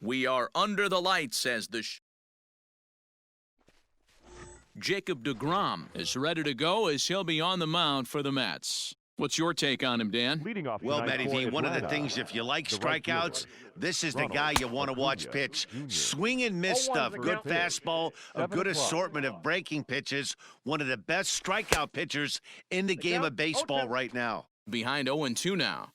We are under the lights as the Jacob deGrom is ready to go as he'll be on the mound for the Mets. What's your take on him, Dan? Well, Matty V, one of the things, if you like strikeouts, this is the guy you want to watch pitch. Swing and miss stuff, good fastball, a good assortment of breaking pitches. One of the best strikeout pitchers in the game of baseball right now. Behind 0-2 now.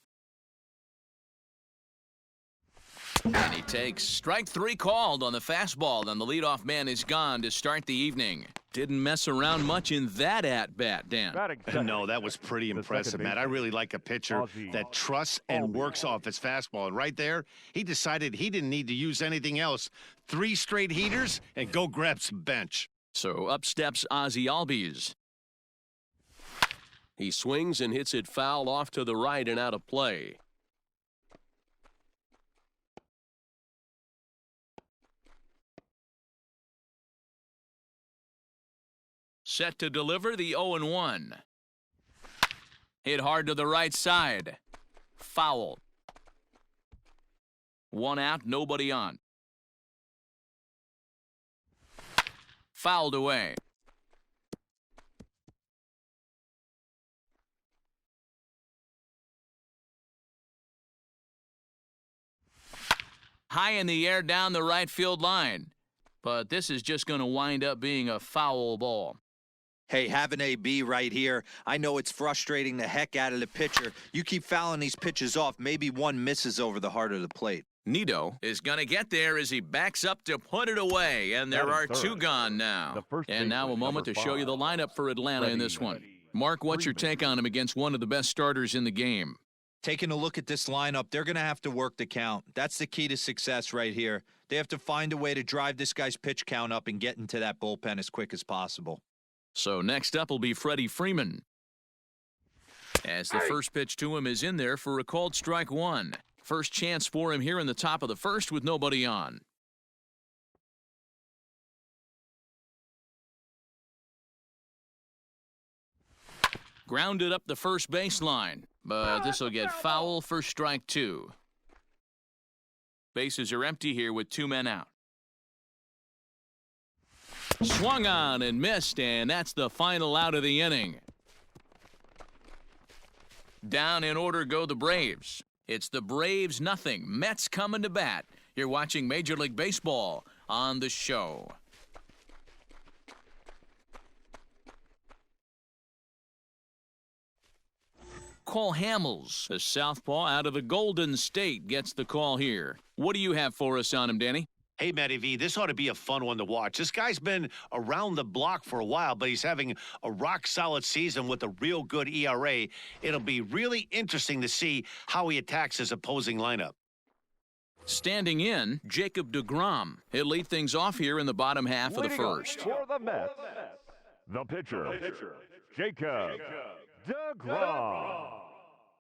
And he takes strike 3 called on the fastball, and the leadoff man is gone to start the evening. Didn't mess around much in that at-bat, Dan. No, that was pretty impressive, Matt. I really like a pitcher that trusts and works off his fastball. And right there, he decided he didn't need to use anything else. 3 straight heaters and go grab some bench. So up steps Ozzie Albies. He swings and hits it foul off to the right and out of play. Set to deliver the 0-1. Hit hard to the right side. Foul. 1 out, nobody on. Fouled away. High in the air down the right field line. But this is just going to wind up being a foul ball. Hey, have an AB right here. I know it's frustrating the heck out of the pitcher. You keep fouling these pitches off, maybe one misses over the heart of the plate. Nito is going to get there as he backs up to put it away, and there are 2 gone now. And now a moment to show you the lineup for Atlanta in this one. Mark, what's your take on him against one of the best starters in the game? Taking a look at this lineup, they're going to have to work the count. That's the key to success right here. They have to find a way to drive this guy's pitch count up and get into that bullpen as quick as possible. So next up will be Freddie Freeman, as the first pitch to him is in there for a called strike 1. First chance for him here in the top of the first with nobody on. Grounded up the first baseline, but this will get foul for strike 2. Bases are empty here with 2 men out. Swung on and missed, and that's the final out of the inning. Down in order go the Braves. It's the Braves nothing. Mets coming to bat. You're watching Major League Baseball on the show. Cole Hamels, a southpaw out of the Golden State, gets the call here. What do you have for us on him, Danny? Hey, Matty V, this ought to be a fun one to watch. This guy's been around the block for a while, but he's having a rock-solid season with a real good ERA. It'll be really interesting to see how he attacks his opposing lineup. Standing in, Jacob deGrom. He'll lead things off here in the bottom half of the first. For the Mets, the pitcher, Jacob deGrom.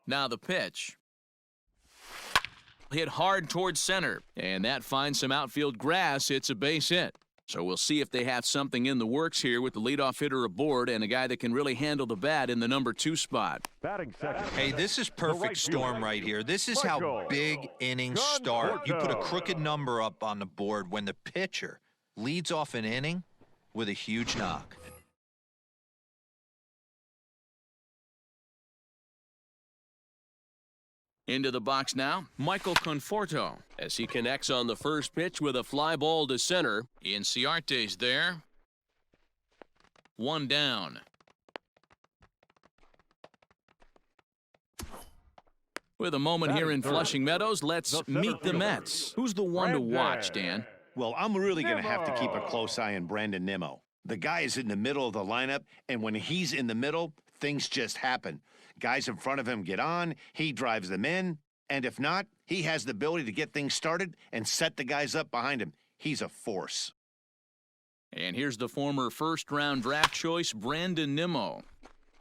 Now the pitch. Hit hard towards center, and that finds some outfield grass. It's a base hit. So we'll see if they have something in the works here with the leadoff hitter aboard and a guy that can really handle the bat in the number 2 spot. Hey, this is perfect storm right here. This is how big innings start. You put a crooked number up on the board when the pitcher leads off an inning with a huge knock. Into the box now, Michael Conforto, As he connects on the first pitch with a fly ball to center. Inciarte's there. 1 down. With a moment here in Flushing Meadows, let's meet the Mets. Who's the one to watch, Dan? Well, I'm really going to have to keep a close eye on Brandon Nimmo. The guy is in the middle of the lineup, and when he's in the middle, things just happen. Guys in front of him get on, he drives them in, and if not, he has the ability to get things started and set the guys up behind him. He's a force. And here's the former first-round draft choice, Brandon Nimmo.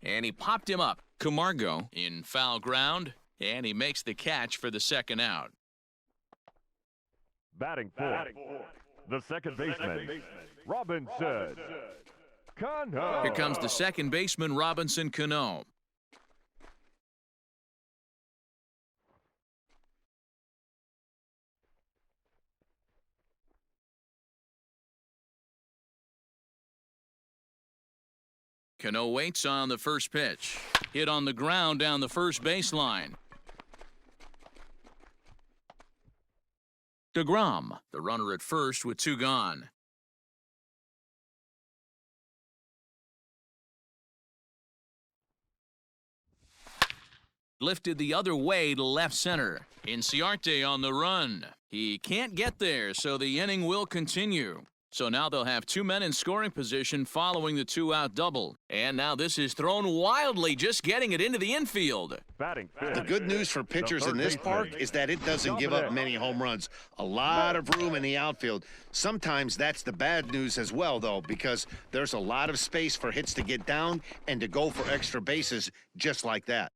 And he popped him up. Camargo in foul ground, and he makes the catch for the 2nd out. Batting fourth, the second baseman, Robinson Cano. Here comes the second baseman, Robinson Cano. Cano waits on the first pitch. Hit on the ground down the first baseline. DeGrom, the runner at first with 2 gone. Lifted the other way to left center. Inciarte on the run. He can't get there, so the inning will continue. So now they'll have 2 men in scoring position following the 2-out double. And now this is thrown wildly, just getting it into the infield. The good news for pitchers in this park is that it doesn't give up many home runs. A lot of room in the outfield. Sometimes that's the bad news as well, though, because there's a lot of space for hits to get down and to go for extra bases just like that.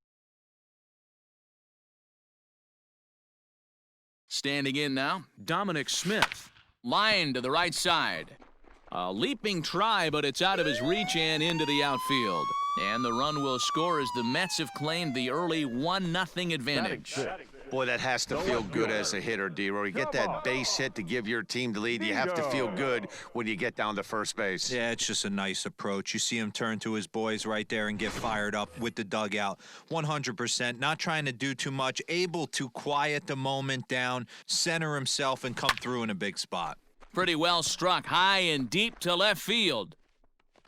Standing in now, Dominic Smith. Line to the right side. A leaping try, but it's out of his reach and into the outfield. And the run will score as the Mets have claimed the early 1-0 advantage. Boy, that has to feel good as a hitter, D-Roy. You get that base hit to give your team the lead. You have to feel good when you get down to first base. Yeah, it's just a nice approach. You see him turn to his boys right there and get fired up with the dugout. 100%, not trying to do too much, able to quiet the moment down, center himself, and come through in a big spot. Pretty well struck high and deep to left field.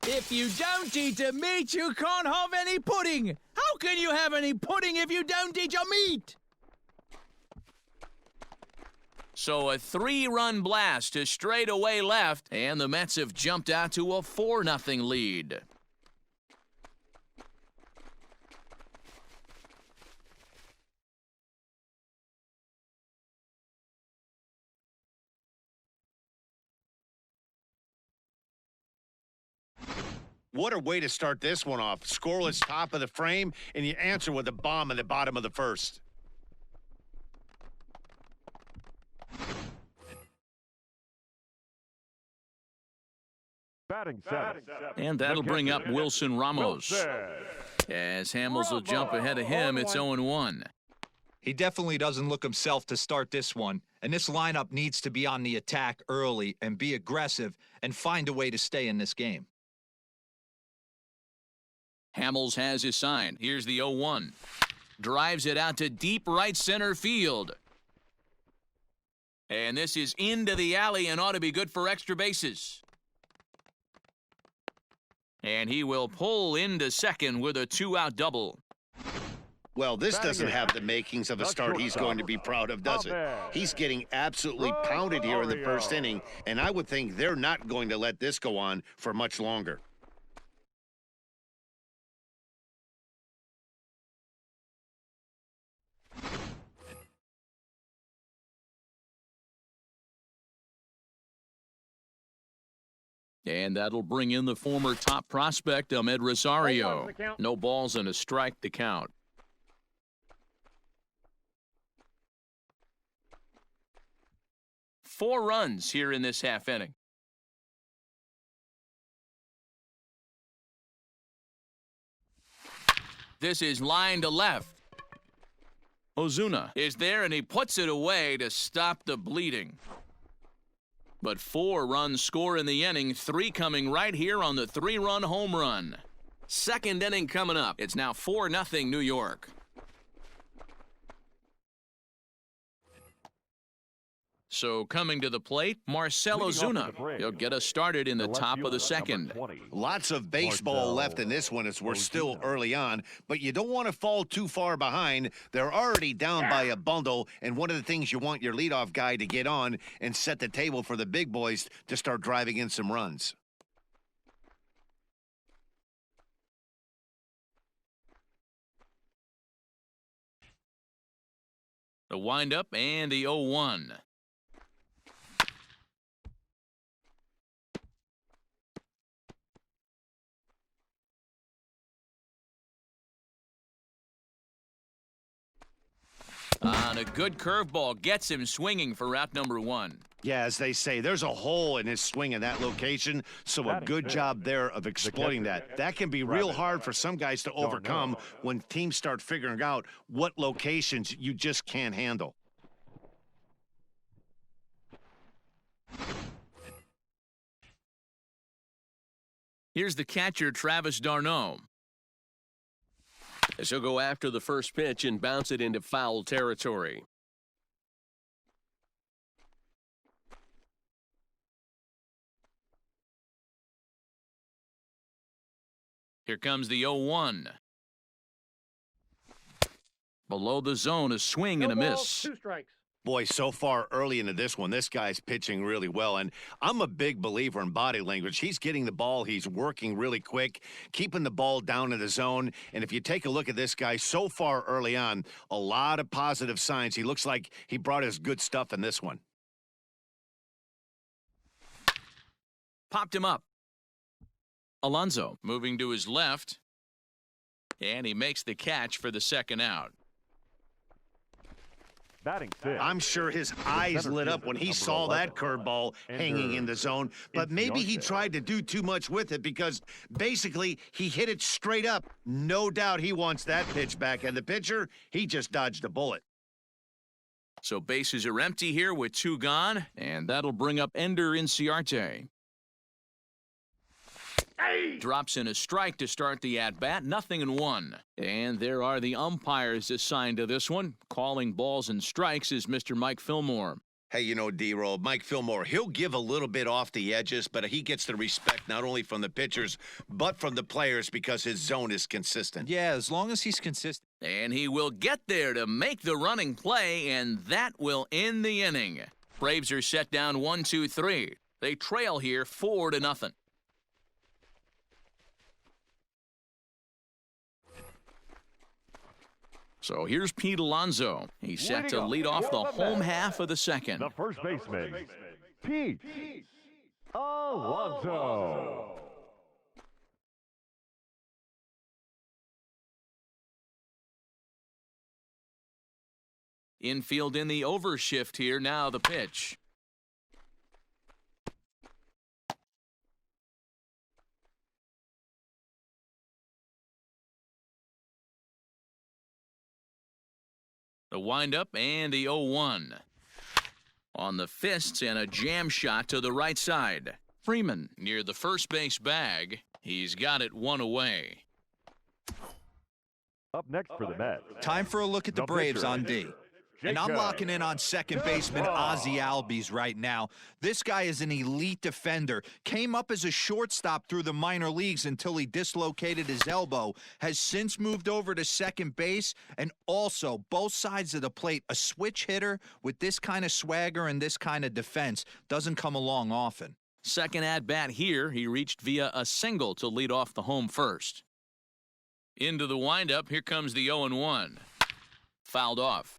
If you don't eat a meat, you can't have any pudding. How can you have any pudding if you don't eat your meat? So a 3-run blast to straightaway left, and the Mets have jumped out to a 4-0 lead. What a way to start this one off. Scoreless top of the frame, and you answer with a bomb in the bottom of the first. And that'll bring up Wilson Ramos. As Hamels will jump ahead of him, it's 0-1. He definitely doesn't look himself to start this one, and this lineup needs to be on the attack early and be aggressive and find a way to stay in this game. Hamels has his sign. Here's the 0-1. Drives it out to deep right center field. And this is into the alley and ought to be good for extra bases. And he will pull into second with a 2-out double. Well, this doesn't have the makings of a start he's going to be proud of, does it? He's getting absolutely pounded here in the first inning, and I would think they're not going to let this go on for much longer. And that'll bring in the former top prospect, Ahmed Rosario. No balls and a strike to count. Four runs here in this half inning. This is line to left. Ozuna is there, and he puts it away to stop the bleeding. But 4 runs score in the inning, 3 coming right here on the 3-run home run. Second inning coming up. It's now 4-0 New York. So coming to the plate, Marcell Ozuna. He'll get us started in the top of the second. Lots of baseball left in this one as we're still early on, but you don't want to fall too far behind. They're already down by a bundle, and one of the things you want your leadoff guy to get on and set the table for the big boys to start driving in some runs. The windup and the 0-1. On a good curveball, gets him swinging for out number 1. Yeah, as they say, there's a hole in his swing in that location, so a good job there of exploiting that. That can be real hard for some guys to overcome when teams start figuring out what locations you just can't handle. Here's the catcher, Travis d'Arnaud. As he'll go after the first pitch and bounce it into foul territory. Here comes the 0-1. Below the zone, a swing and a miss. 2 strikes. Boy, so far early into this one, this guy's pitching really well, and I'm a big believer in body language. He's getting the ball. He's working really quick, keeping the ball down in the zone, and if you take a look at this guy so far early on, a lot of positive signs. He looks like he brought his good stuff in this one. Popped him up. Alonso moving to his left, and he makes the catch for the second out. Batting 6. I'm sure his eyes lit up when he saw that curveball hanging in the zone, but maybe he tried to do too much with it because basically he hit it straight up. No doubt he wants that pitch back, and the pitcher, he just dodged a bullet. So bases are empty here with 2 gone, and that'll bring up Ender Inciarte. Drops in a strike to start the at-bat, 0-1. And there are the umpires assigned to this one. Calling balls and strikes is Mr. Mike Fillmore. Hey, you know, D-Roll, Mike Fillmore, he'll give a little bit off the edges, but he gets the respect not only from the pitchers, but from the players because his zone is consistent. Yeah, as long as he's consistent. And he will get there to make the running play, and that will end the inning. Braves are set down 1-2-3. They trail here 4-0. So here's Pete Alonso. He's set to lead off the home half of the second. The first baseman, Pete Alonso. Infield in the overshift here. Now the pitch. The windup and the 0-1. On the fists and a jam shot to the right side. Freeman near the first base bag. He's got it 1 away. Up next for the Mets. Time for a look at the Braves on D. And I'm locking in on second baseman Ozzie Albies right now. This guy is an elite defender. Came up as a shortstop through the minor leagues until he dislocated his elbow. Has since moved over to second base, and also both sides of the plate. A switch hitter with this kind of swagger and this kind of defense doesn't come along often. Second at-bat here, he reached via a single to lead off the home first. Into the windup, here comes the 0-1. Fouled off.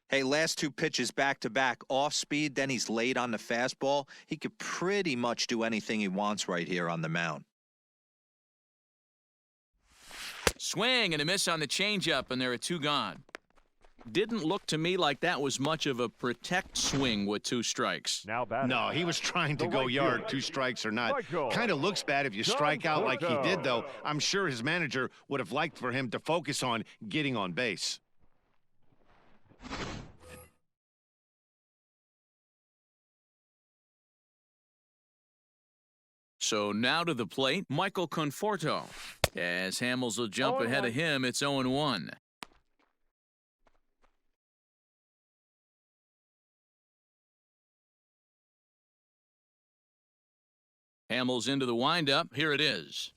Hey, last 2 pitches back-to-back, off speed, then he's late on the fastball. He could pretty much do anything he wants right here on the mound. Swing and a miss on the changeup, and there are 2 gone. Didn't look to me like that was much of a protect swing with 2 strikes. Now batting. No, he was trying to go yard, 2 strikes or not. Kind of looks bad if you strike out like he did, though. I'm sure his manager would have liked for him to focus on getting on base. So now to the plate, Michael Conforto. As Hamels will jump ahead of him, it's 0-1. Hamels into the windup. Here it is.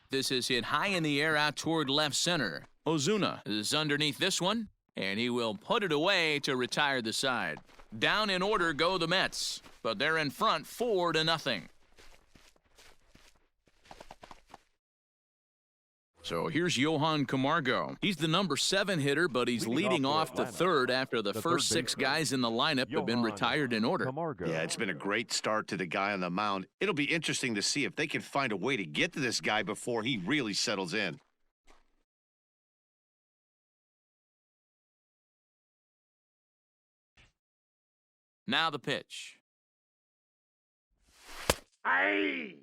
This is hit high in the air out toward left center. Ozuna is underneath this one, and he will put it away to retire the side. Down in order go the Mets, but they're in front 4-0. So here's Johan Camargo. He's the number 7 hitter, but he's leading off the third after the first 6 guys in the lineup have been retired in order. Yeah, it's been a great start to the guy on the mound. It'll be interesting to see if they can find a way to get to this guy before he really settles in. Now the pitch. Aye!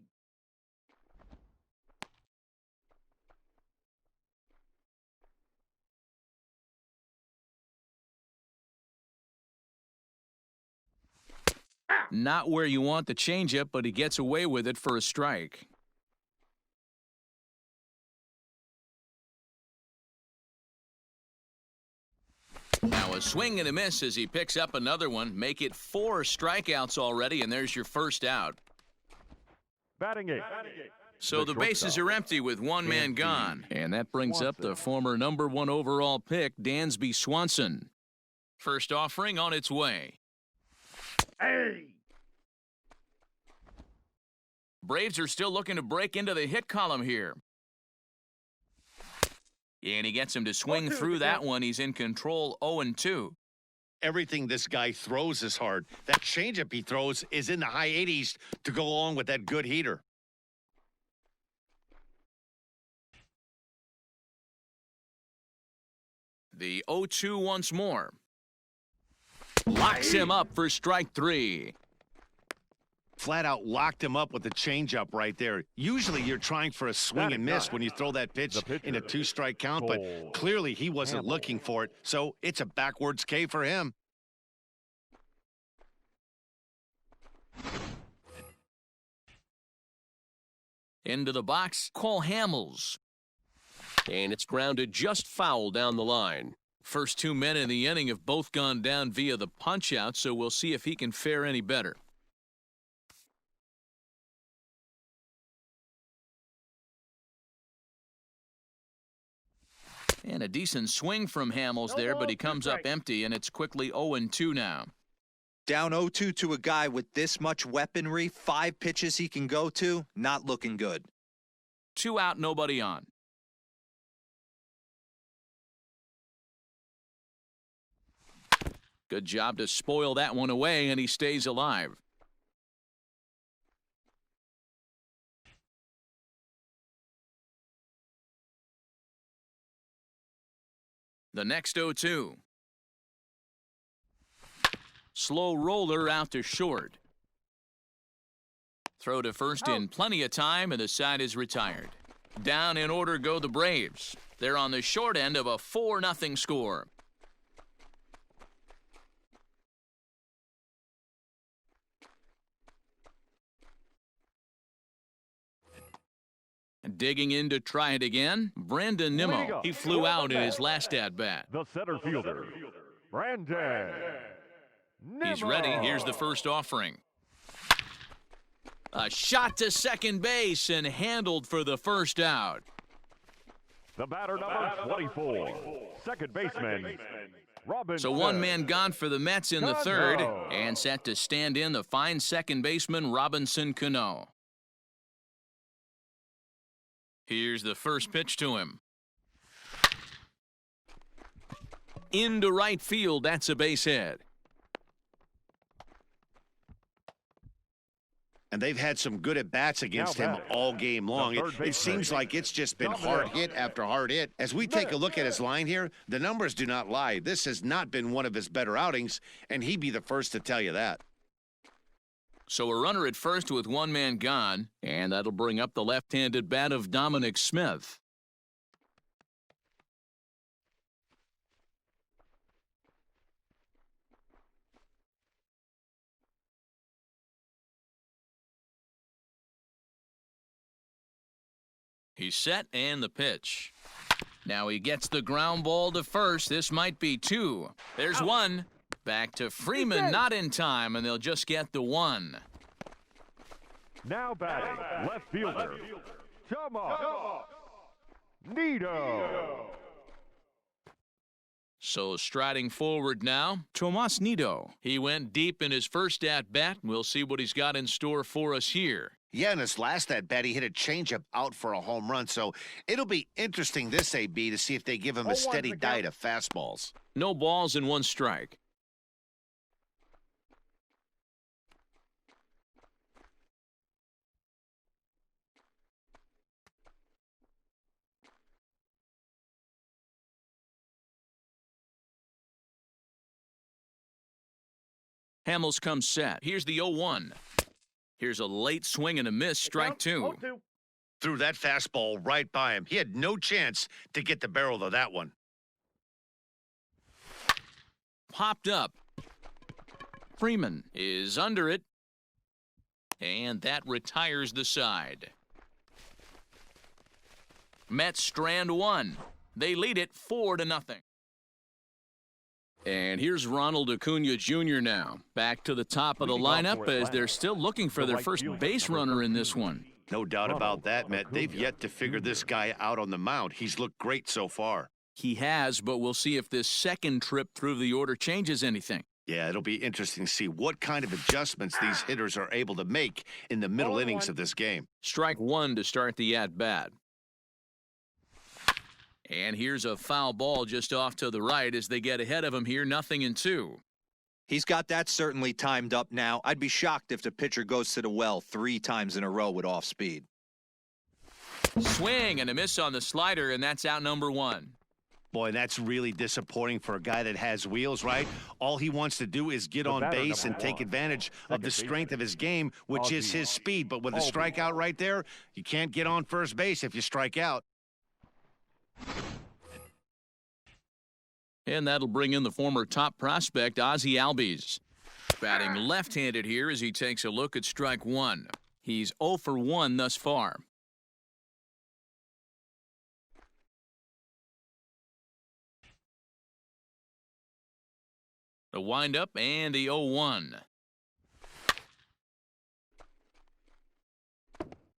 Not where you want the changeup, but he gets away with it for a strike. Now a swing and a miss as he picks up another one. Make it 4 strikeouts already, and there's your first out. Batting 8. So the bases are empty with one man gone. And that brings up the former #1 overall pick, Dansby Swanson. First offering on its way. Hey! Braves are still looking to break into the hit column here. And he gets him to swing through that one. He's in control, 0-2. Everything this guy throws is hard. That changeup he throws is in the high 80s to go along with that good heater. The 0-2 once more. Locks him up for strike 3. Flat out locked him up with the changeup right there. Usually you're trying for a swing and miss when you throw that pitch in a 2-strike count, but clearly he wasn't looking for it, so it's a backwards K for him. Into the box, Cole Hamels. And it's grounded just foul down the line. First 2 men in the inning have both gone down via the punch-out, so we'll see if he can fare any better. And a decent swing from Hamels there, but he comes up empty, and it's quickly 0-2 now. Down 0-2 to a guy with this much weaponry, 5 pitches he can go to, not looking good. 2 out, nobody on. Good job to spoil that one away, and he stays alive. The next 0-2. Slow roller out to short. Throw to first in plenty of time, and the side is retired. Down in order go the Braves. They're on the short end of a 4-0 score. Digging in to try it again, Brandon Nimmo. He flew out in his last at-bat. The center fielder, Brandon Nimmo. He's ready. Here's the first offering. A shot to second base and handled for the first out. The batter number 24, second baseman, Robinson. So one man gone for the Mets in the third, and set to stand in the fine second baseman, Robinson Cano. Here's the first pitch to him. Into right field, that's a base hit. And they've had some good at-bats against him all game long. It seems like it's just been hard hit after hard hit. As we take a look at his line here, the numbers do not lie. This has not been one of his better outings, and he'd be the first to tell you that. So a runner at first with one man gone, and that'll bring up the left-handed bat of Dominic Smith. He's set, and the pitch. Now he gets the ground ball to first. This might be 2. There's 1. Back to Freeman, not in time, and they'll just get the 1. Now batting, left fielder, Tomas Nido. So striding forward now, Tomas Nido. He went deep in his first at-bat. We'll see what he's got in store for us here. Yeah, in his last at-bat, he hit a changeup out for a home run, so it'll be interesting this AB to see if they give him a steady diet of fastballs. No balls and 1 strike. Hamels comes set. Here's the 0-1. Here's a late swing and a miss, strike 2. Threw that fastball right by him. He had no chance to get the barrel of that one. Popped up. Freeman is under it. And that retires the side. Mets strand one. They lead it 4-0. And here's Ronald Acuna Jr. now. Back to the top of the lineup as they're still looking for their first base runner in this one. No doubt about that, Matt. They've yet to figure this guy out on the mound. He's looked great so far. He has, but we'll see if this second trip through the order changes anything. Yeah, it'll be interesting to see what kind of adjustments these hitters are able to make in the middle innings of this game. Strike one to start the at-bat. And here's a foul ball just off to the right as they get ahead of him here, 0-2. He's got that certainly timed up now. I'd be shocked if the pitcher goes to the well 3 times in a row with off speed. Swing and a miss on the slider, and that's out number 1. Boy, that's really disappointing for a guy that has wheels, right? All he wants to do is get on base and take advantage of the strength of his game, which is his speed. But with a strikeout right there, you can't get on first base if you strike out. And that'll bring in the former top prospect, Ozzie Albies. Batting left-handed here as he takes a look at strike one. He's 0 for 1 thus far. The windup and the 0-1.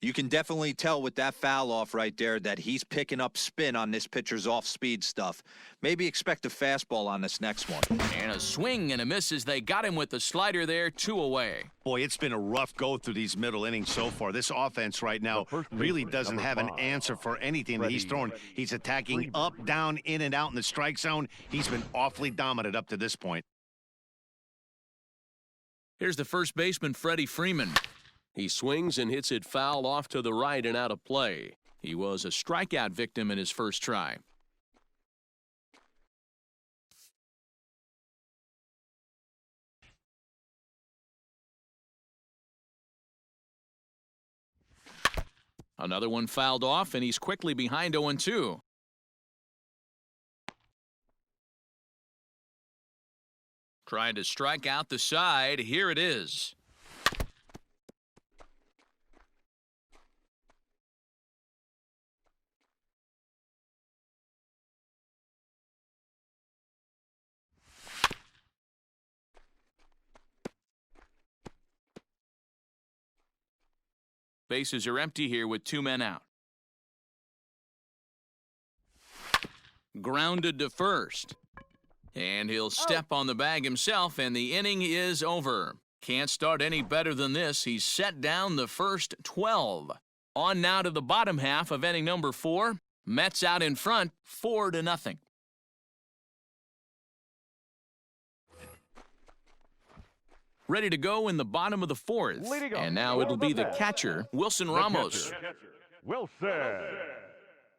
You can definitely tell with that foul off right there that he's picking up spin on this pitcher's off-speed stuff. Maybe expect a fastball on this next one. And a swing and a miss as they got him with the slider there, 2 away. Boy, it's been a rough go through these middle innings so far. This offense right now really doesn't have an answer for anything that he's throwing. He's attacking up, down, in, and out in the strike zone. He's been awfully dominant up to this point. Here's the first baseman, Freddie Freeman. He swings and hits it foul off to the right and out of play. He was a strikeout victim in his first try. Another one fouled off, and he's quickly behind 0-2. Trying to strike out the side. Here it is. Bases are empty here with 2 men out. Grounded to first. And he'll step on the bag himself, and the inning is over. Can't start any better than this. He's set down the first 12. On now to the bottom half of inning number 4. Mets out in front, 4-0. Ready to go in the bottom of the 4th. And now it'll be the catcher, Wilson Ramos. Wilson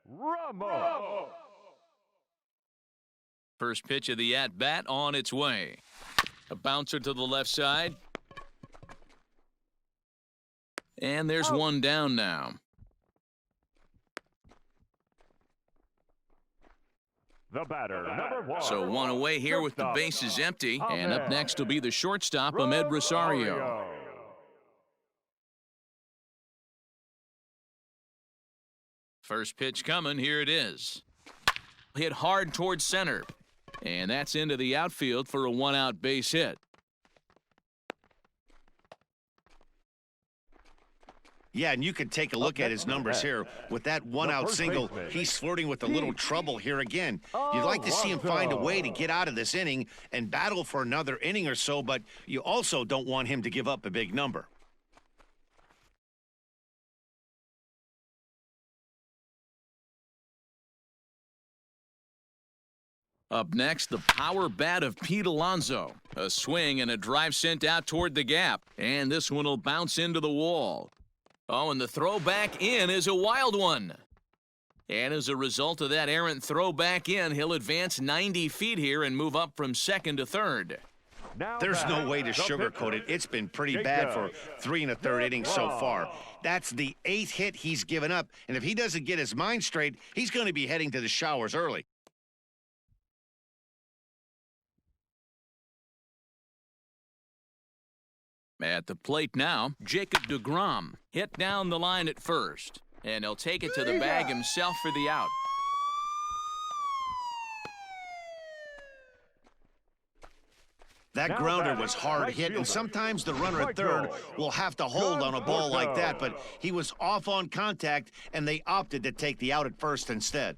Ramos. First pitch of the at-bat on its way. A bouncer to the left side. And there's one down now. The batter, number 1. So one away here with the bases empty. And up next will be the shortstop, Ahmed Rosario. First pitch coming. Here it is. Hit hard towards center. And that's into the outfield for a 1-out base hit. Yeah, and you can take a look at his numbers here. With that 1-out single, he's flirting with a little trouble here again. You'd like to see him find a way to get out of this inning and battle for another inning or so, but you also don't want him to give up a big number. Up next, the power bat of Pete Alonso. A swing and a drive sent out toward the gap. And this one will bounce into the wall. Oh, and the throw back in is a wild one. And as a result of that errant throw back in, he'll advance 90 feet here and move up from second to third. There's no way to sugarcoat it. It's been pretty bad for 3 1/3 innings so far. That's the 8th hit he's given up. And if he doesn't get his mind straight, he's going to be heading to the showers early. At the plate now, Jacob deGrom hit down the line at first, and he'll take it to the bag himself for the out. That grounder was hard hit, and sometimes the runner at third will have to hold on a ball like that, but he was off on contact, and they opted to take the out at first instead.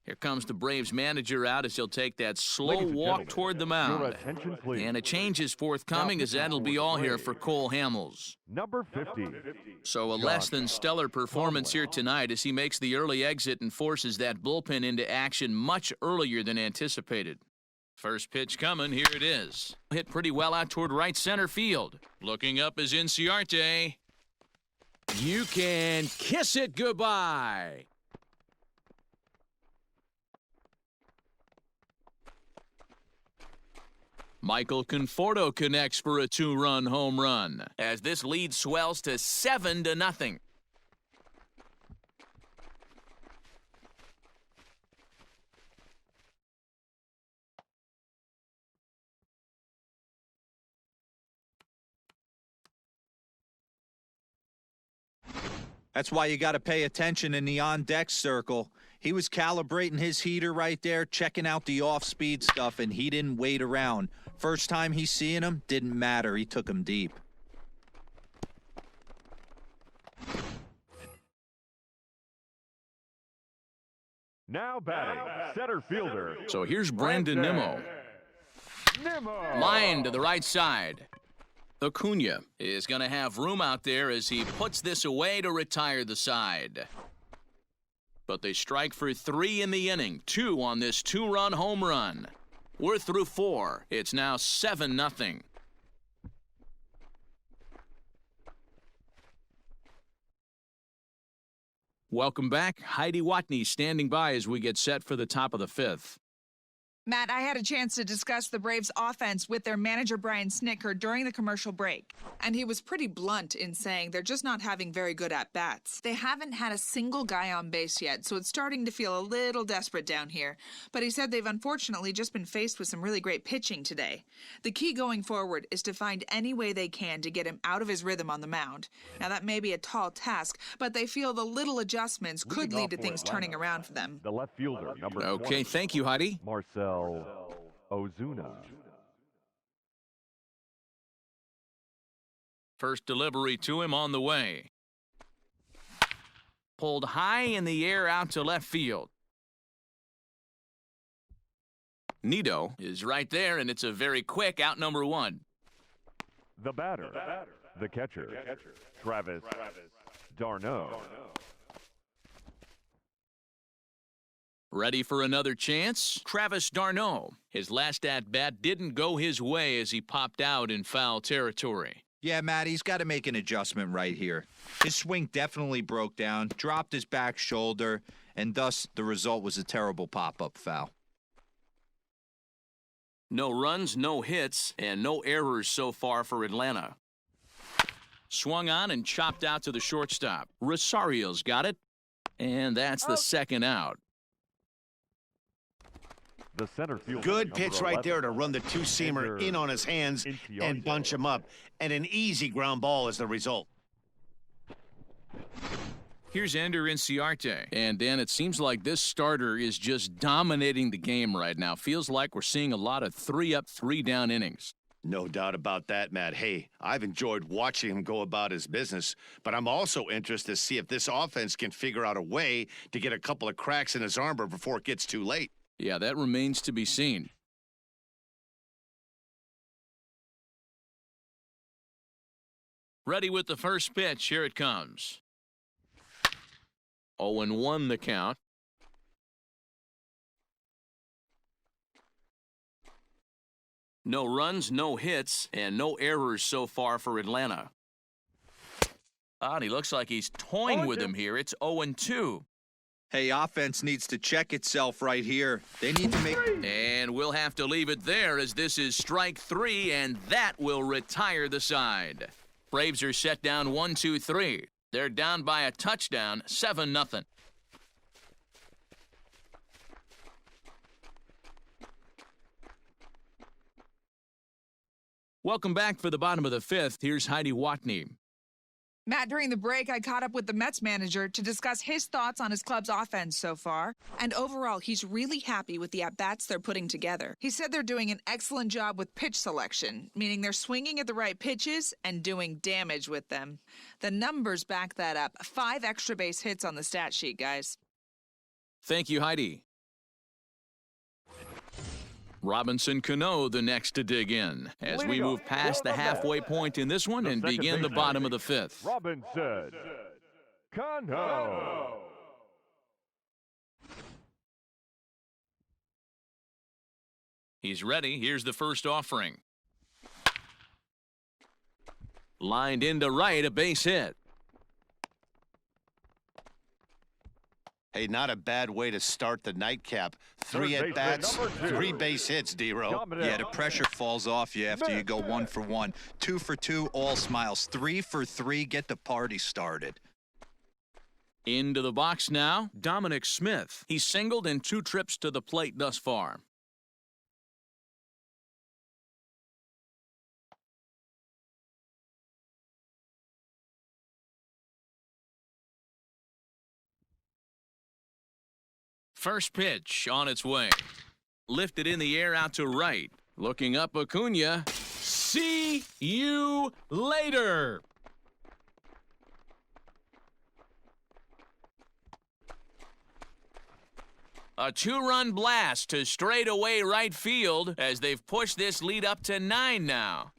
Here comes the Braves manager out as he'll take that slow walk toward the mound. And a change is forthcoming as that'll be all here for Cole Hamels. Number 50. So a less than stellar performance here tonight as he makes the early exit and forces that bullpen into action much earlier than anticipated. First pitch coming, here it is. Hit pretty well out toward right center field. Looking up is Inciarte. You can kiss it goodbye. Michael Conforto connects for a two-run home run as this lead swells to 7-0. That's why you got to pay attention in the on-deck circle. He was calibrating his heater right there, checking out the off-speed stuff, and he didn't wait around. First time he's seeing him, didn't matter. He took him deep. Now batting, center fielder. So here's Brandon Nimmo. Line to the right side. Acuna is going to have room out there as he puts this away to retire the side. But they strike for 3 in the inning, 2 on this two-run home run. We're through 4. It's now 7-0. Welcome back. Heidi Watney standing by as we get set for the top of the 5th. Matt, I had a chance to discuss the Braves' offense with their manager, Brian Snitker, during the commercial break. And he was pretty blunt in saying they're just not having very good at-bats. They haven't had a single guy on base yet, so it's starting to feel a little desperate down here. But he said they've unfortunately just been faced with some really great pitching today. The key going forward is to find any way they can to get him out of his rhythm on the mound. Now, that may be a tall task, but they feel the little adjustments could lead to things turning around for them. The left fielder, number 20. Okay, thank you, Heidi. Marcel Ozuna. First delivery to him on the way. Pulled high in the air out to left field. Nido is right there, and it's a very quick out number 1. The batter, the catcher, Travis d'Arnaud. Ready for another chance? Travis d'Arnaud. His last at-bat didn't go his way as he popped out in foul territory. Yeah, Matt, he's got to make an adjustment right here. His swing definitely broke down, dropped his back shoulder, and thus the result was a terrible pop-up foul. No runs, no hits, and no errors so far for Atlanta. Swung on and chopped out to the shortstop. Rosario's got it, and that's the second out. The center fielder, Good pitch right 11. there to run the two-seamer in on his hands and bunch him up. And an easy ground ball is the result. Here's Ender Inciarte. And, Dan, it seems like this starter is just dominating the game right now. Feels like we're seeing a lot of 3-up, 3-down innings. No doubt about that, Matt. Hey, I've enjoyed watching him go about his business, but I'm also interested to see if this offense can figure out a way to get a couple of cracks in his armor before it gets too late. Yeah, that remains to be seen. Ready with the first pitch. Here it comes. 0-1 the count. No runs, no hits, and no errors so far for Atlanta. And he looks like he's toying with him here. It's 0-2. Hey, offense needs to check itself right here. They need to make... And we'll have to leave it there as this is strike 3, and that will retire the side. Braves are set down 1-2-3. They're down by a touchdown, 7-0. Welcome back for the bottom of the fifth. Here's Heidi Watney. Matt, during the break, I caught up with the Mets manager to discuss his thoughts on his club's offense so far. And overall, he's really happy with the at-bats they're putting together. He said they're doing an excellent job with pitch selection, meaning they're swinging at the right pitches and doing damage with them. The numbers back that up. 5 extra base hits on the stat sheet, guys. Thank you, Heidi. Robinson Cano the next to dig in as we move past the halfway point in this one and begin the bottom of the fifth. Robinson Cano. He's ready. Here's the first offering. Lined into right, a base hit. Hey, not a bad way to start the nightcap. 3 at-bats, 3 base hits, D-Row. Yeah, the pressure falls off you after you go 1 for 1. 2 for 2, all smiles. 3 for 3, get the party started. Into the box now, Dominic Smith. He's singled in 2 trips to the plate thus far. First pitch on its way. Lifted in the air out to right. Looking up, Acuna. See you later. A 2-run blast to straightaway right field as they've pushed this lead up to 9 now.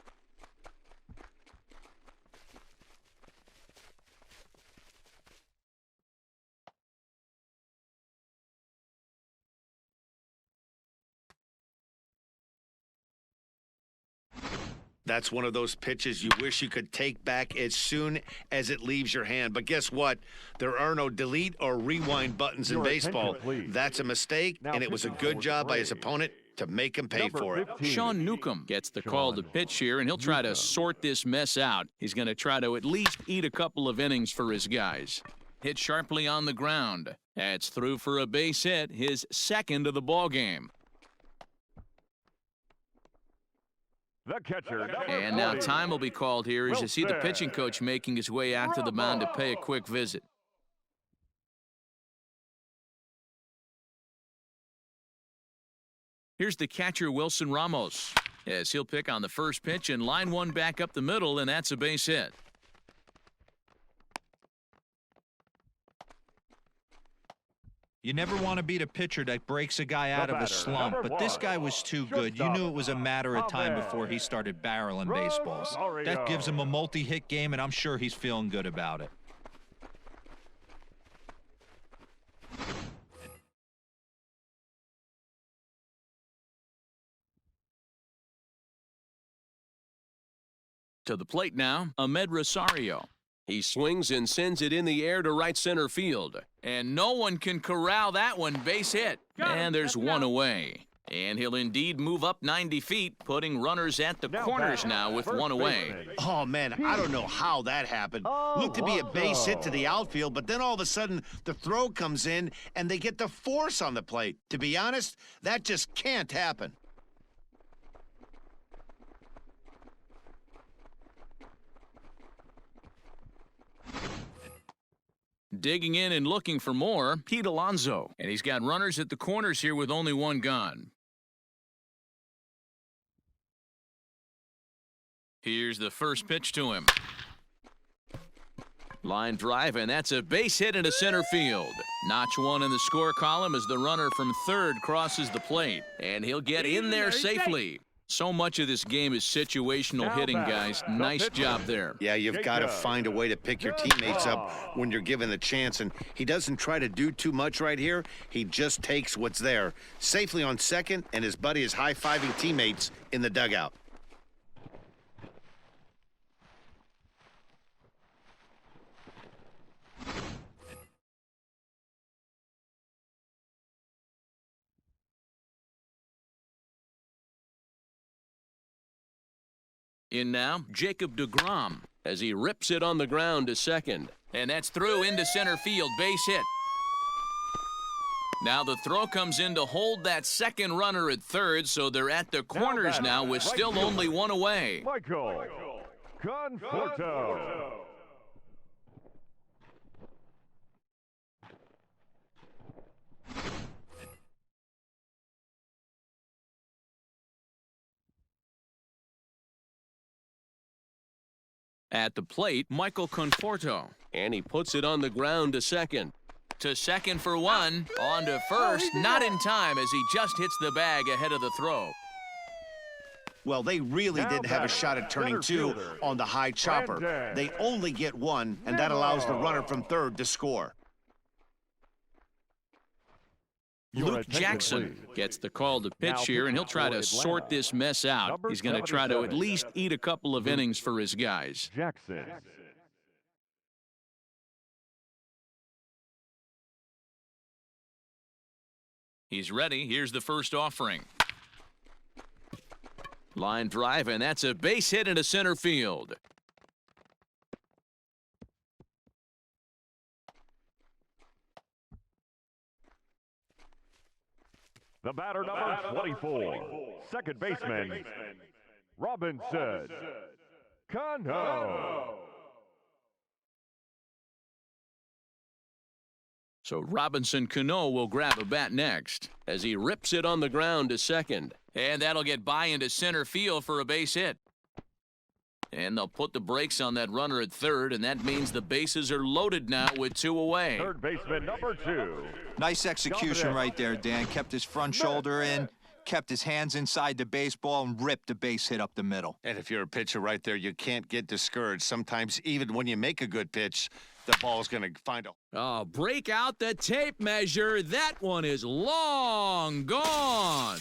That's one of those pitches you wish you could take back as soon as it leaves your hand. But guess what? There are no delete or rewind buttons in baseball. That's a mistake, and it was a good job by his opponent to make him pay for it. Sean Newcomb gets the call to pitch here, and he'll try to sort this mess out. He's going to try to at least eat a couple of innings for his guys. Hit sharply on the ground. That's through for a base hit, his second of the ball game. The catcher, and now time will be called here as you see the pitching coach making his way out to the mound to pay a quick visit. Here's the catcher, Wilson Ramos, as he'll pick on the first pitch and line one back up the middle, and that's a base hit. You never want to beat a pitcher that breaks a guy out of a slump, but this guy was too good. You knew it was a matter of time before he started barreling baseballs. That gives him a multi-hit game, and I'm sure he's feeling good about it. To the plate now, Ahmed Rosario. He swings and sends it in the air to right center field. And no one can corral that one. Base hit. And there's one away. And he'll indeed move up 90 feet, putting runners at the corners now with one away. Oh, man, I don't know how that happened. Looked to be a base hit to the outfield, but then all of a sudden the throw comes in and they get the force on the plate. To be honest, that just can't happen. Digging in and looking for more, Pete Alonso. And he's got runners at the corners here with only one gone. Here's the first pitch to him. Line drive, and that's a base hit into center field. Notch one in the score column as the runner from third crosses the plate. And he'll get in there safely. So much of this game is situational hitting, guys. Nice job there. Yeah, you've got to find a way to pick your teammates up when you're given the chance, and he doesn't try to do too much right here. He just takes what's there. Safely on second, and his buddy is high-fiving teammates in the dugout. In now, Jacob deGrom. as he rips it on the ground to second. And that's through into center field, base hit. Now the throw comes in to hold that second runner at third, so they're at the corners now with still only one away. Michael Conforto. At the plate, Michael Conforto. And he puts it on the ground to second. To second for one, on to first, not in time as he just hits the bag ahead of the throw. Well, they really didn't have a shot at turning two on the high chopper. They only get one, and that allows the runner from third to score. Luke Jackson gets the call to pitch here, and he'll try to sort this mess out. He's going to try to at least eat a couple of innings for his guys. Jackson. He's ready. Here's the first offering. Line drive, and that's a base hit into center field. The batter, number 24, second baseman, Robinson Cano. So Robinson Cano will grab a bat next as he rips it on the ground to second. And that'll get by into center field for a base hit. And they'll put the brakes on that runner at third, and that means the bases are loaded now with two away. Third baseman, number 2. Nice execution right there, Dan. Kept his front shoulder in, kept his hands inside the baseball, and ripped a base hit up the middle. And if you're a pitcher right there, you can't get discouraged. Sometimes even when you make a good pitch, the ball's going to find a... Oh, break out the tape measure. That one is long gone.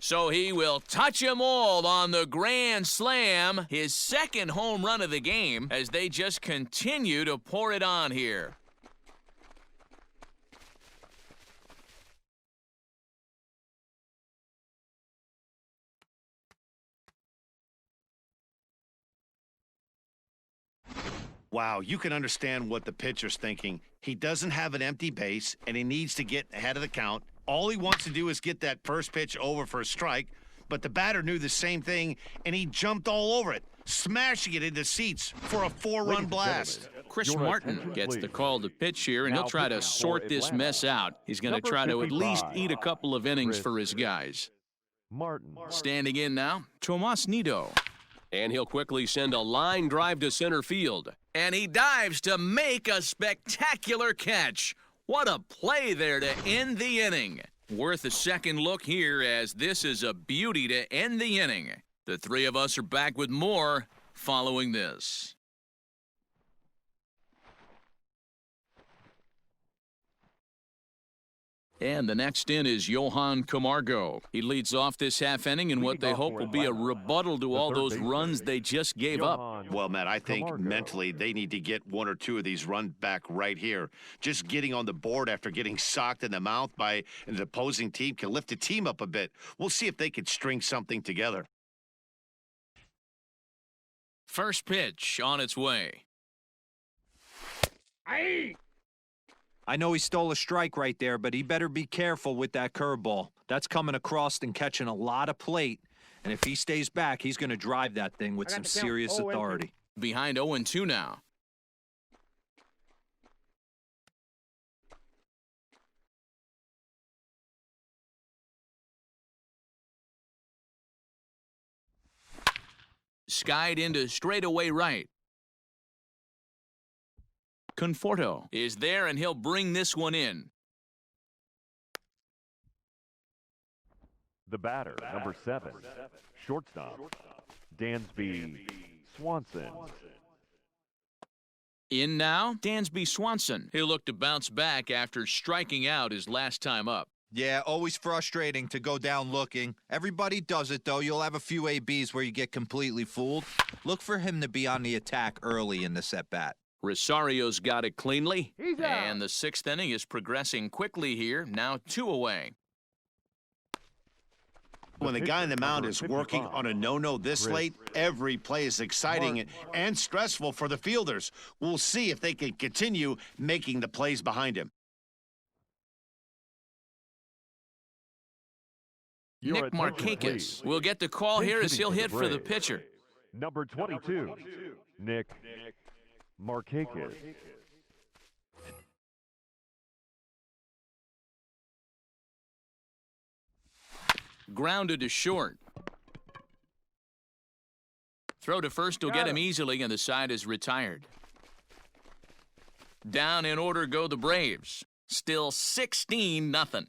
So he will touch them all on the grand slam, his second home run of the game, as they just continue to pour it on here. Wow, you can understand what the pitcher's thinking. He doesn't have an empty base, and he needs to get ahead of the count. All he wants to do is get that first pitch over for a strike, but the batter knew the same thing, and he jumped all over it, smashing it into seats for a 4-run blast. Chris Martin gets the call to pitch here, and he'll try to sort this mess out. He's going to try to at least eat a couple of innings for his guys. Martin. Standing in now, Tomas Nido. And he'll quickly send a line drive to center field. And he dives to make a spectacular catch. What a play there to end the inning. Worth a second look here, as this is a beauty to end the inning. The three of us are back with more following this. And the next in is Johan Camargo. He leads off this half inning in what they hope will be a rebuttal to all those runs they just gave up. Well, Matt, I think mentally they need to get one or two of these runs back right here. Just getting on the board after getting socked in the mouth by an opposing team can lift the team up a bit. We'll see if they can string something together. First pitch on its way. I know he stole a strike right there, but he better be careful with that curveball. That's coming across and catching a lot of plate. And if he stays back, he's going to drive that thing with some serious authority. Behind 0-2 now. Skied into straightaway right. Conforto is there, and he'll bring this one in. The batter, number 7, shortstop, Dansby Swanson. In now, Dansby Swanson. He'll look to bounce back after striking out his last time up. Yeah, always frustrating to go down looking. Everybody does it, though. You'll have a few ABs where you get completely fooled. Look for him to be on the attack early in this at-bat. Rosario's got it cleanly. And the sixth inning is progressing quickly here. Now 2 away. When the guy on the mound is working on a no-no this late, every play is exciting and stressful for the fielders. We'll see if they can continue making the plays behind him. Nick Markakis will get the call here as he'll hit for the pitcher. Number 22, Nick Markakis. Grounded to short. Throw to first will get him easily, and the side is retired. Down in order go the Braves. Still 16-0.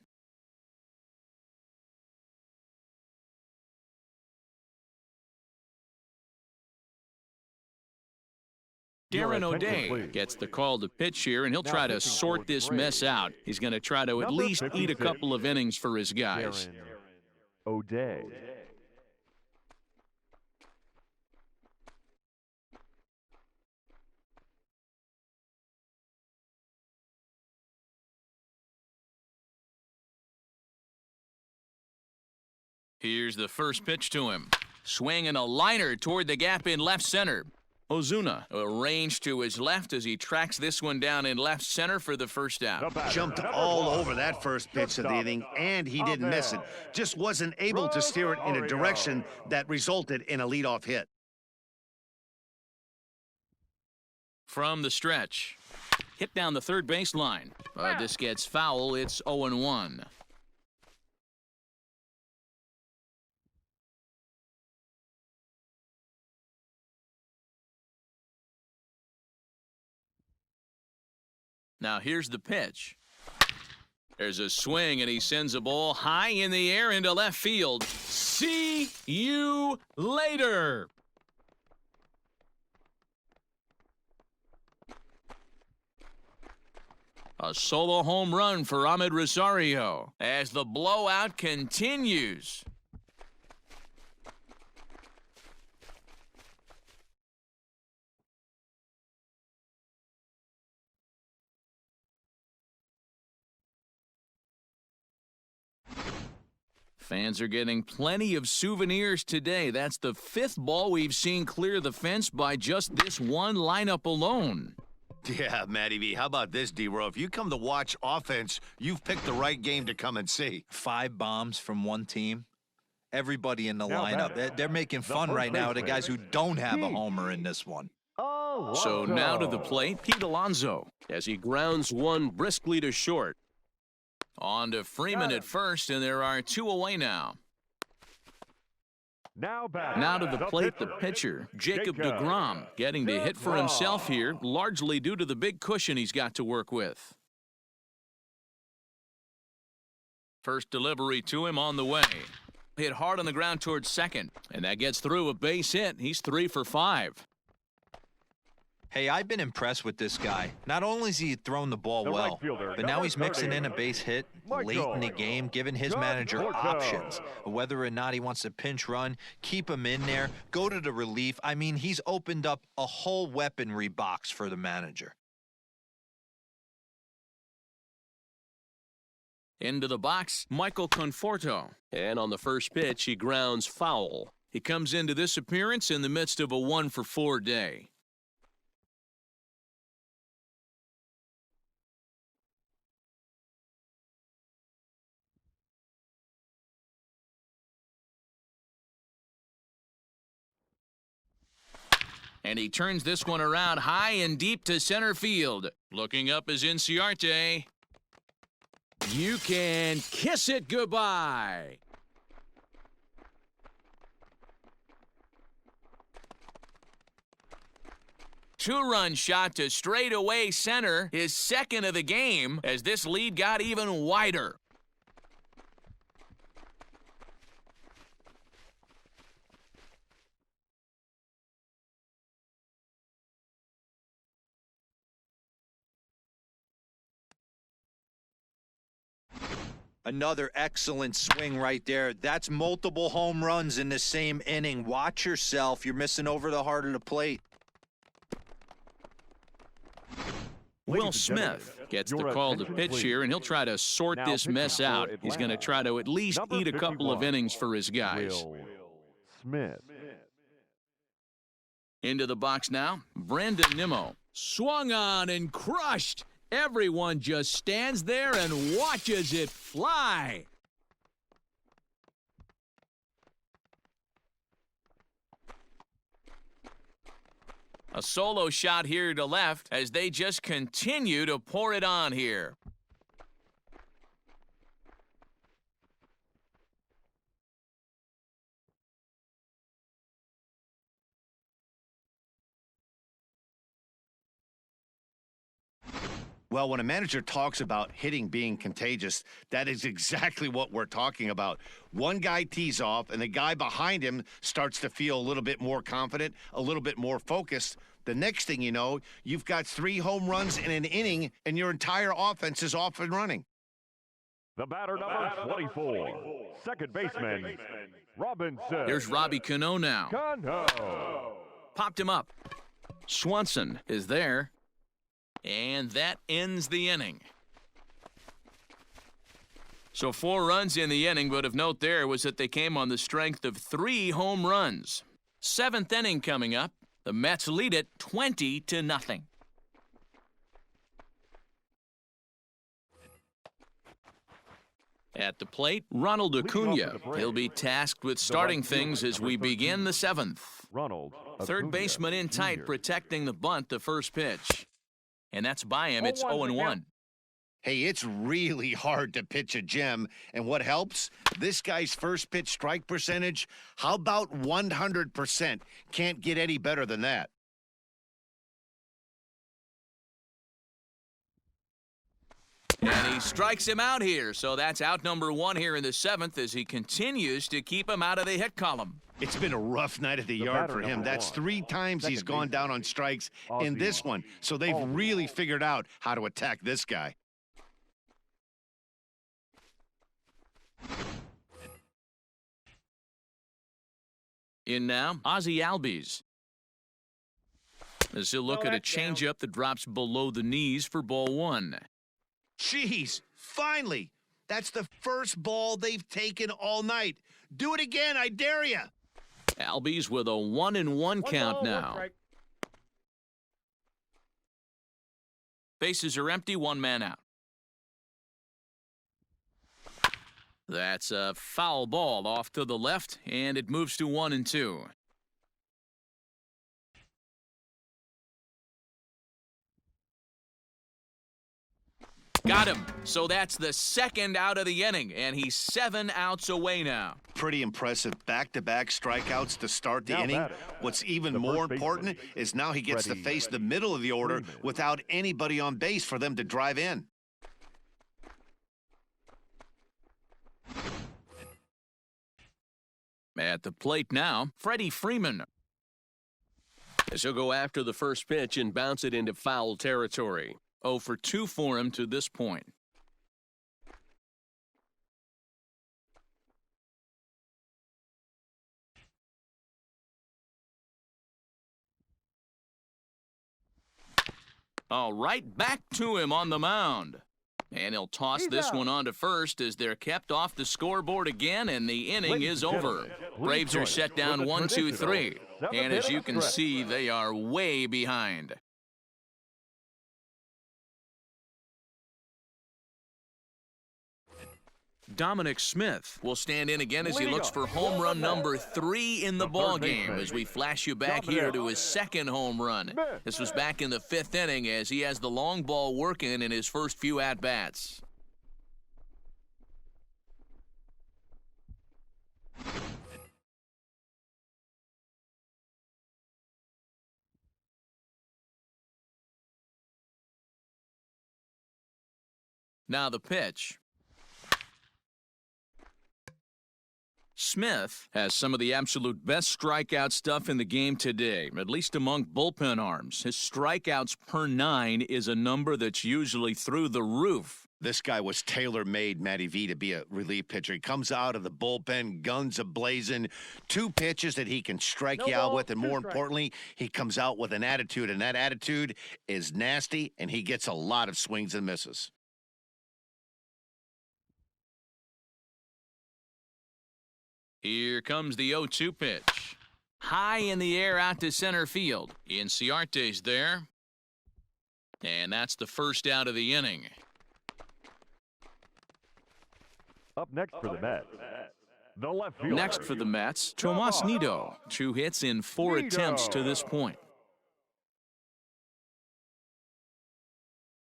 Darren O'Day gets the call to pitch here, and he'll try to sort this mess out. He's going to try to at least eat a couple of innings for his guys. O'Day. Here's the first pitch to him. Swinging a liner toward the gap in left center. Ozuna arranged to his left as he tracks this one down in left center for the first out. Jumped all over that first pitch of the inning, and he didn't miss it. Just wasn't able to steer it in a direction that resulted in a leadoff hit. From the stretch. Hit down the third baseline. This gets foul. It's 0-1. Now here's the pitch. There's a swing, and he sends a ball high in the air into left field. See you later. A solo home run for Ahmed Rosario as the blowout continues. Fans are getting plenty of souvenirs today. That's the 5th ball we've seen clear the fence by just this one lineup alone. Yeah, Matty B, how about this, D-Row? If you come to watch offense, you've picked the right game to come and see. 5 bombs from one team. Everybody in the lineup. They're making fun right now of the guys who don't have a homer in this one. So now to the plate, Pete Alonso as he grounds one briskly to short. On to Freeman at first, and there are 2 away now. Now to the plate, the pitcher, Jacob deGrom, getting to hit for himself here, largely due to the big cushion he's got to work with. First delivery to him on the way. Hit hard on the ground towards second, and that gets through a base hit. He's 3 for 5. Hey, I've been impressed with this guy. Not only has he thrown the ball well, but now he's mixing in a base hit late in the game, giving his manager options. Whether or not he wants to pinch run, keep him in there, go to the relief. I mean, he's opened up a whole weaponry box for the manager. Into the box, Michael Conforto. And on the first pitch, he grounds foul. He comes into this appearance in the midst of a 1-for-4 day. And he turns this one around high and deep to center field. Looking up is Inciarte. You can kiss it goodbye. Two-run shot to straightaway center, his second of the game, as this lead got even wider. Another excellent swing right there. That's multiple home runs in the same inning. Watch yourself. You're missing over the heart of the plate. Will Smith gets the call to pitch here, and he'll try to sort this mess out. He's going to try to at least eat a couple of innings for his guys. Will Smith. Into the box now, Brandon Nimmo. Swung on and crushed. Everyone just stands there and watches it fly. A solo shot here to left as they just continue to pour it on here. Well, when a manager talks about hitting being contagious, that is exactly what we're talking about. One guy tees off, and the guy behind him starts to feel a little bit more confident, a little bit more focused. The next thing you know, you've got 3 home runs in an inning, and your entire offense is off and running. The batter, number 24, second baseman, Robinson. Here's Robbie Cano now. Cano. Popped him up. Swanson is there. And that ends the inning. So 4 runs in the inning, but of note there was that they came on the strength of 3 home runs. 7th inning coming up. The Mets lead it 20-0. At the plate, Ronald Acuna. He'll be tasked with starting things as we begin the 7th. Ronald. Third baseman in tight, protecting the bunt, the first pitch. And that's by him. It's 0-1. Hey, it's really hard to pitch a gem. And what helps? This guy's first pitch strike percentage, how about 100%? Can't get any better than that. And he strikes him out here. So that's out number 1 here in the 7th as he continues to keep him out of the hit column. It's been a rough night at the yard for him. That's 3 times he's gone down on strikes in this one. So they've really figured out how to attack this guy. In now, Ozzie Albies. As he'll look at a changeup that drops below the knees for ball 1. Jeez, finally. That's the first ball they've taken all night. Do it again, I dare you. Albies with a 1-1 count now. Bases are empty, 1 man out. That's a foul ball off to the left, and it moves to 1-2. Got him. So that's the 2nd out of the inning, and he's 7 outs away now. Pretty impressive back-to-back strikeouts to start the inning. What's even more important is now he gets to face the middle of the order without anybody on base for them to drive in. At the plate now, Freddie Freeman. As he'll go after the first pitch and bounce it into foul territory. 0 for 2 for him to this point. All right, back to him on the mound. And he'll toss this one on to first as they're kept off the scoreboard again, and the inning is over. Braves are set down 1-2-3. And as you can see, they are way behind. Dominic Smith will stand in again as he looks for home run number 3 in the ballgame as we flash you back here to his 2nd home run. This was back in the 5th inning as he has the long ball working in his first few at-bats. Now the pitch. Smith has some of the absolute best strikeout stuff in the game today, at least among bullpen arms. His strikeouts per 9 is a number that's usually through the roof. This guy was tailor-made, Matty V, to be a relief pitcher. He comes out of the bullpen, guns a-blazing, 2 pitches that he can strike you out with, and more importantly, he comes out with an attitude, and that attitude is nasty, and he gets a lot of swings and misses. Here comes the 0-2 pitch. High in the air out to center field. Inciarte's there. And that's the first out of the inning. Up next for the Mets, the left fielder. Next for the Mets, Tomas Nido. 2 hits in 4 attempts to this point.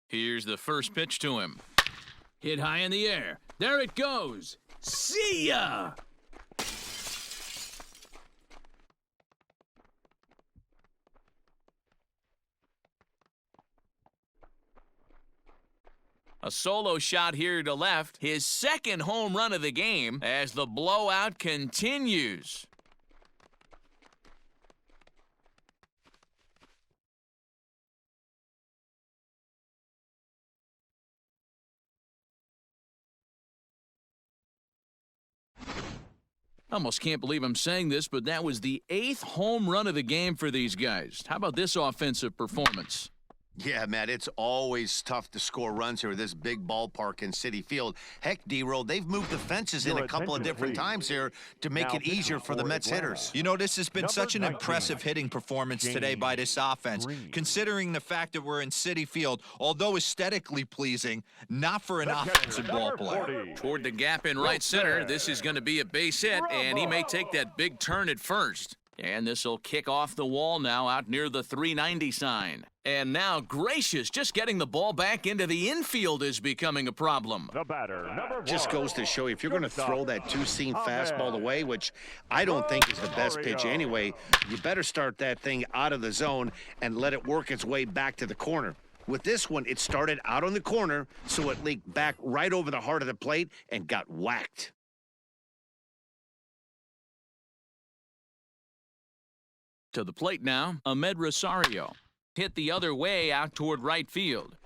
Here's the first pitch to him. Hit high in the air. There it goes. See ya! A solo shot here to left, his second home run of the game as the blowout continues. Almost can't believe I'm saying this, but that was the 8th home run of the game for these guys. How about this offensive performance? Yeah, Matt, it's always tough to score runs here at this big ballpark in Citi Field. Heck, D-Roll, they've moved the fences in a couple of different times here to make it easier for the Mets hitters. You know, this has been such an impressive hitting performance today by this offense, considering the fact that we're in Citi Field, although aesthetically pleasing, not for an offensive ball player. Toward the gap in right center, this is going to be a base hit, and he may take that big turn at first. And this will kick off the wall now out near the 390 sign. And now, gracious, just getting the ball back into the infield is becoming a problem. The batter, number 1. Just goes to show you, if you're going to throw that two-seam fastball away, which I don't think is the best pitch anyway, you better start that thing out of the zone and let it work its way back to the corner. With this one, it started out on the corner, so it leaked back right over the heart of the plate and got whacked. To the plate now, Ahmed Rosario. Hit the other way out toward right field.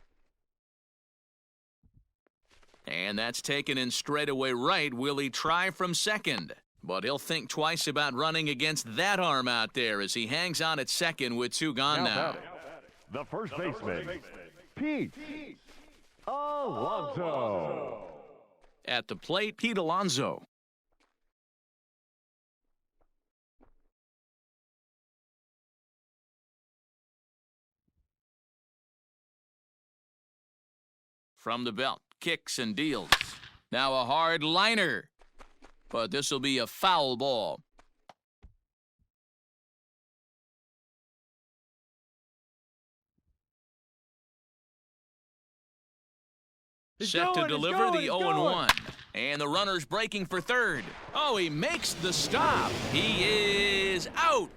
And that's taken in straightaway right. Will he try from second? But he'll think twice about running against that arm out there as he hangs on at second with 2 gone now. The first baseman, Pete Alonso. At the plate, Pete Alonso. From the belt, kicks and deals. Now a hard liner. But this will be a foul ball. Set to deliver the 0-1. And the runner's breaking for third. Oh, he makes the stop. He is out.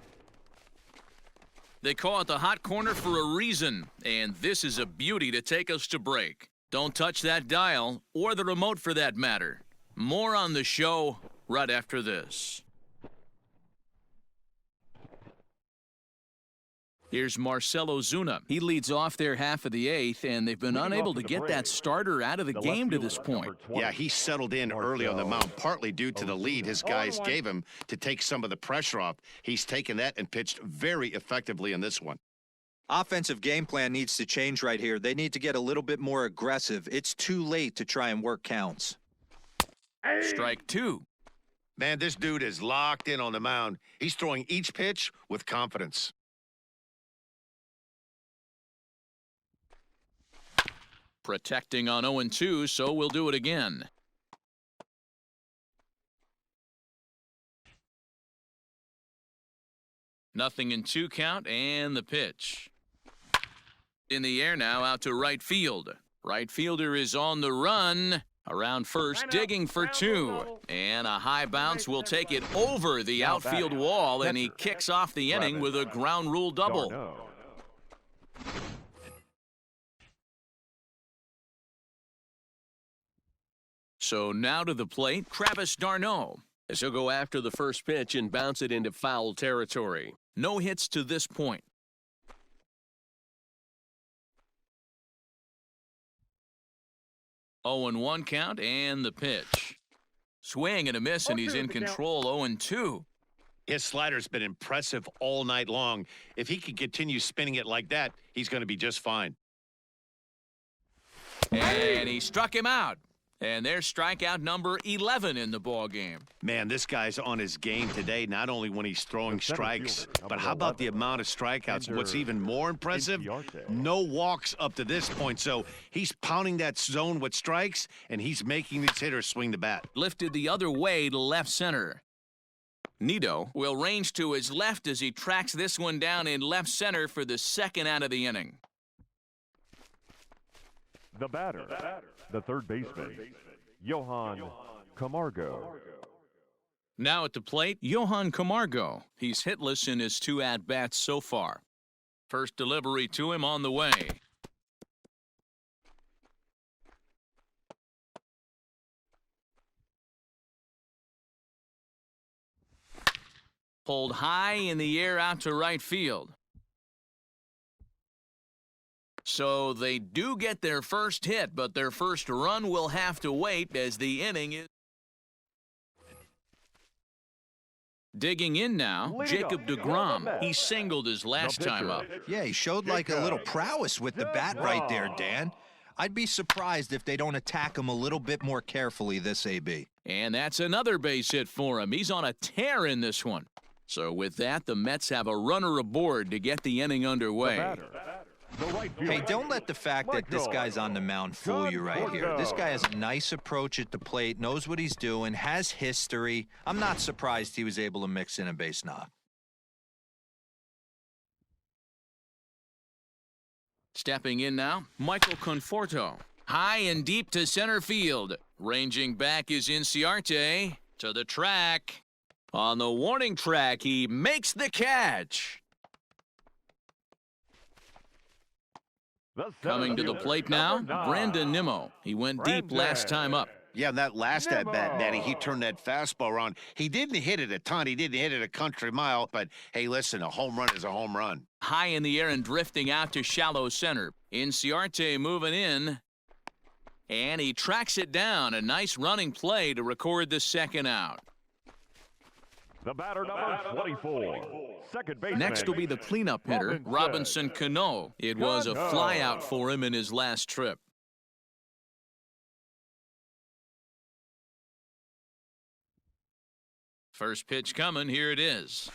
They call it the hot corner for a reason. And this is a beauty to take us to break. Don't touch that dial, or the remote for that matter. More on the show right after this. Here's Marcelo Zuna. He leads off their half of the 8th, and they've been unable to get that starter out of the game to this point. Yeah, he settled in early on the mound, partly due to the lead his guys gave him to take some of the pressure off. He's taken that and pitched very effectively in this one. Offensive game plan needs to change right here. They need to get a little bit more aggressive. It's too late to try and work counts. Strike 2. Man, this dude is locked in on the mound. He's throwing each pitch with confidence. Protecting on 0-2, so we'll do it again. Nothing in 2 count, and the pitch. In the air now, out to right field. Right fielder is on the run. Around first, digging for 2. And a high bounce will take it over the outfield wall, and he kicks off the inning with a ground rule double. So now to the plate, Travis d'Arnaud. As he'll go after the first pitch and bounce it into foul territory. No hits to this point. 0-1 count and the pitch. Swing and a miss, and he's in control. 0-2. His slider's been impressive all night long. If he can continue spinning it like that, he's going to be just fine. And he struck him out. And there's strikeout number 11 in the ball game. Man, this guy's on his game today, not only when he's throwing strikes, but how about the amount of strikeouts? What's even more impressive, no walks up to this point. So he's pounding that zone with strikes, and he's making these hitters swing the bat. Lifted the other way to left center. Nido will range to his left as he tracks this one down in left center for the second out of the inning. The batter, the third baseman, Johan Camargo. Now at the plate, Johan Camargo. He's hitless in his 2 at-bats so far. First delivery to him on the way. Pulled high in the air out to right field. So they do get their first hit, but their first run will have to wait as the inning is. Digging in now, Jacob deGrom. He singled his last time up. Yeah, he showed like a little prowess with the bat right there, Dan. I'd be surprised if they don't attack him a little bit more carefully this AB. And that's another base hit for him. He's on a tear in this one. So with that, the Mets have a runner aboard to get the inning underway. Hey, don't let the fact that this guy's on the mound fool you right here. This guy has a nice approach at the plate, knows what he's doing, has history. I'm not surprised he was able to mix in a base knock. Stepping in now, Michael Conforto. High and deep to center field. Ranging back is Inciarte to the track. On the warning track, he makes the catch. Coming to the plate now, Brandon Nimmo. He went deep last time up. Yeah, that last at-bat, Danny, he turned that fastball around. He didn't hit it a ton. He didn't hit it a country mile. But, hey, listen, a home run is a home run. High in the air and drifting out to shallow center. Inciarte moving in. And he tracks it down. A nice running play to record the second out. The batter number 24. Second baseman. Next will be the cleanup hitter, Robinson Cano. It was a flyout for him in his last trip. First pitch coming, here it is.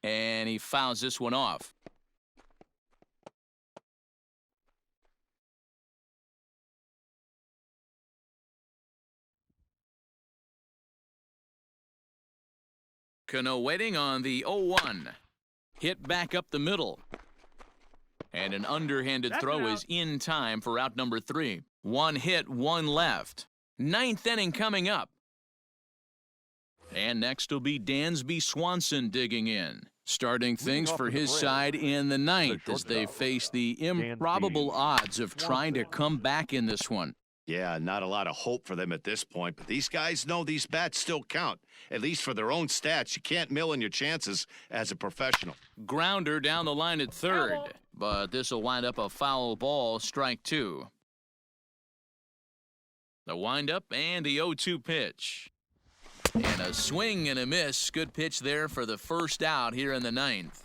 And he fouls this one off. Cano waiting on the 0-1. Hit back up the middle. And an underhanded throw is in time for out number 3. 1 hit, 1 left. 9th inning coming up. And next will be Dansby Swanson digging in. Starting things for his side in the 9th as they face the improbable odds of trying to come back in this one. Yeah, not a lot of hope for them at this point, but these guys know these bats still count, at least for their own stats. You can't mill in your chances as a professional. Grounder down the line at third, but this will wind up a foul ball, strike 2. The windup and the 0-2 pitch. And a swing and a miss. Good pitch there for the first out here in the 9th.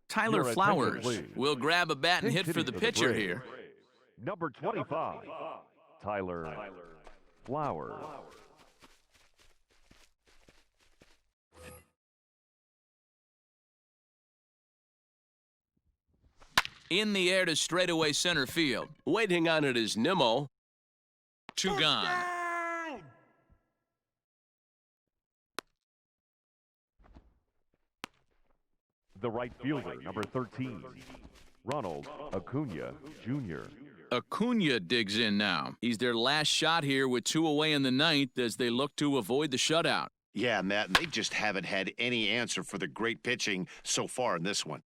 Tyler Flowers will grab a bat and hit for the pitcher here. Number 25, Tyler Flowers. In the air to straightaway center field. Waiting on it is Nimmo. 2 gone. The right fielder, number 13, Ronald Acuna Jr. Acuna digs in now. He's their last shot here with 2 away in the 9th as they look to avoid the shutout. Yeah, Matt, and they just haven't had any answer for the great pitching so far in this one.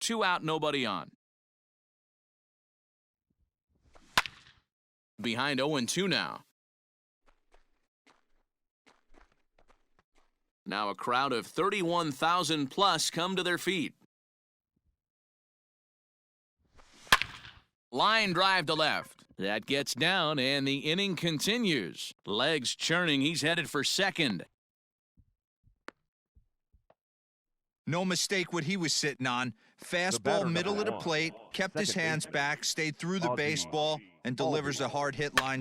2 out, nobody on. Behind 0-2 now. Now a crowd of 31,000 plus come to their feet. Line drive to left. That gets down, and the inning continues. Legs churning. He's headed for second. No mistake what he was sitting on. Fastball middle of the plate, kept his hands back, stayed through the baseball, and delivers a hard hit line.